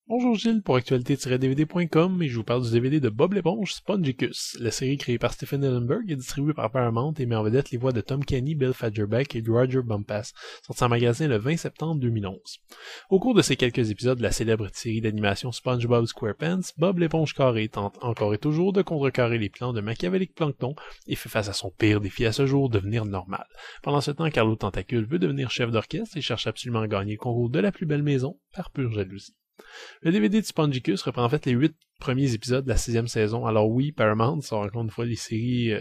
Bonjour Gilles pour actualité-dvd.com et je vous parle du DVD de Bob l'éponge Spongicus. La série créée par Stephen Hillenburg est distribuée par Paramount et met en vedette les voix de Tom Kenny, Bill Fagerbakke et Roger Bumpass, sorti en magasin le 20 septembre 2011. Au cours de ces quelques épisodes de la célèbre série d'animation SpongeBob SquarePants, Bob l'éponge carré tente encore et toujours de contrecarrer les plans de machiavélique Plankton et fait face à son pire défi à ce jour, devenir normal. Pendant ce temps, Carlo Tentacule veut devenir chef d'orchestre et cherche absolument à gagner le concours de la plus belle maison par pure jalousie. Le DVD de Spongicus reprend en fait les 8 premiers épisodes de la 6e saison. Alors oui, Paramount sort encore une fois une série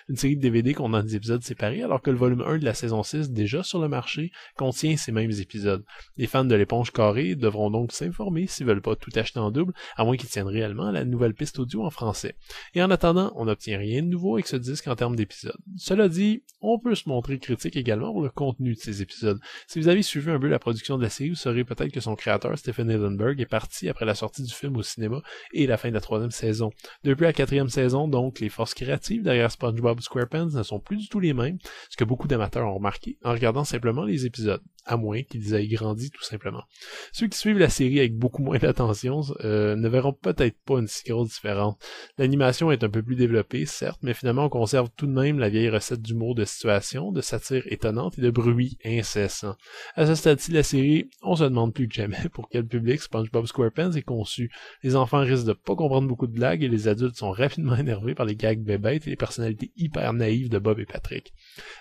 de DVD contenant des épisodes séparés, alors que le volume 1 de la saison 6, déjà sur le marché, contient ces mêmes épisodes. Les fans de l'éponge carrée devront donc s'informer s'ils veulent pas tout acheter en double, à moins qu'ils tiennent réellement la nouvelle piste audio en français. Et en attendant, on n'obtient rien de nouveau avec ce disque en termes d'épisodes. Cela dit, on peut se montrer critique également pour le contenu de ces épisodes. Si vous avez suivi un peu la production de la série, vous saurez peut-être que son créateur, Stephen Hillenburg, est parti après la sortie du film au cinéma et la fin de la 3e saison. Depuis la 4e saison, donc, les forces créatives derrière SpongeBob SquarePants ne sont plus du tout les mêmes, ce que beaucoup d'amateurs ont remarqué en regardant simplement les épisodes, à moins qu'ils aient grandi tout simplement. Ceux qui suivent la série avec beaucoup moins d'attention ne verront peut-être pas une si grosse différence. L'animation est un peu plus développée, certes, mais finalement on conserve tout de même la vieille recette d'humour de situation, de satire étonnante et de bruit incessant. À ce stade-ci de la série, on se demande plus que jamais pour quel public SpongeBob SquarePants est conçu. Les enfants risquent de pas comprendre beaucoup de blagues et les adultes sont rapidement énervés par les gags bébêtes et les personnalités hyper naïves de Bob et Patrick.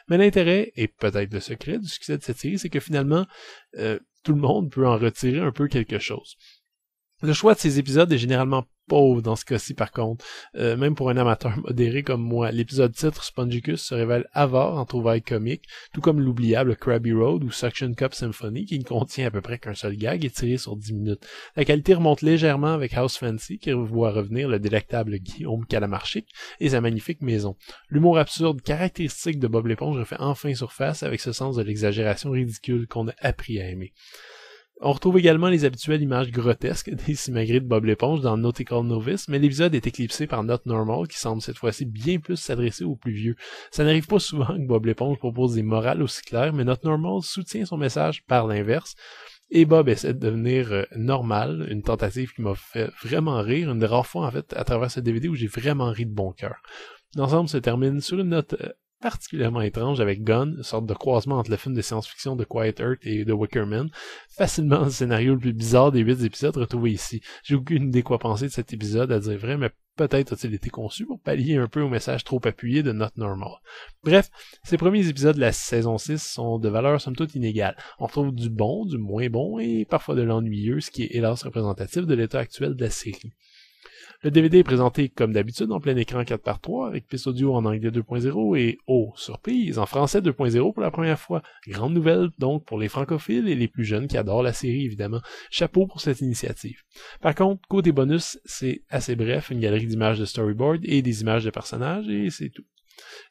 Mais l'intérêt, et peut-être le secret du succès de cette série, c'est que finalement, tout le monde peut en retirer un peu quelque chose. Le choix de ces épisodes est généralement pauvre dans ce cas-ci par contre, même pour un amateur modéré comme moi. L'épisode titre Spongicus se révèle avare en trouvailles comiques, tout comme l'oubliable Krabby Road ou Suction Cup Symphony qui ne contient à peu près qu'un seul gag étiré sur 10 minutes. La qualité remonte légèrement avec House Fancy qui voit revenir le délectable Guillaume Calamarchic et sa magnifique maison. L'humour absurde caractéristique de Bob l'éponge refait enfin surface avec ce sens de l'exagération ridicule qu'on a appris à aimer. On retrouve également les habituelles images grotesques des simagrées de Bob l'éponge dans Nautical Novice, mais l'épisode est éclipsé par Not Normal qui semble cette fois-ci bien plus s'adresser aux plus vieux. Ça n'arrive pas souvent que Bob l'éponge propose des morales aussi claires, mais Not Normal soutient son message par l'inverse. Et Bob essaie de devenir normal, une tentative qui m'a fait vraiment rire, une des rares fois en fait à travers ce DVD où j'ai vraiment ri de bon cœur. L'ensemble se termine sur une note particulièrement étrange avec Gun, une sorte de croisement entre le film de science-fiction de Quiet Earth et The Wicker Man, facilement le scénario le plus bizarre des 8 épisodes retrouvés ici. J'ai aucune idée quoi penser de cet épisode, à dire vrai, mais peut-être a-t-il été conçu pour pallier un peu au message trop appuyé de Not Normal. Bref, ces premiers épisodes de la saison 6 sont de valeur somme toute inégale. On retrouve du bon, du moins bon et parfois de l'ennuyeux, ce qui est hélas représentatif de l'état actuel de la série. Le DVD est présenté comme d'habitude en plein écran 4x3 avec piste audio en anglais 2.0 et, oh, surprise, en français 2.0 pour la première fois. Grande nouvelle donc pour les francophiles et les plus jeunes qui adorent la série évidemment. Chapeau pour cette initiative. Par contre, côté bonus, c'est assez bref, une galerie d'images de storyboard et des images de personnages et c'est tout.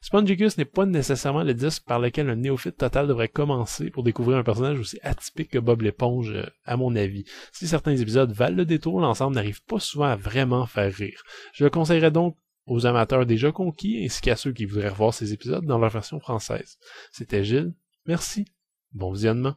Spongicus n'est pas nécessairement le disque par lequel un néophyte total devrait commencer pour découvrir un personnage aussi atypique que Bob l'éponge, à mon avis. Si certains épisodes valent le détour, l'ensemble n'arrive pas souvent à vraiment faire rire. Je le conseillerais donc aux amateurs déjà conquis ainsi qu'à ceux qui voudraient revoir ces épisodes dans leur version française. C'était Gilles, merci, bon visionnement.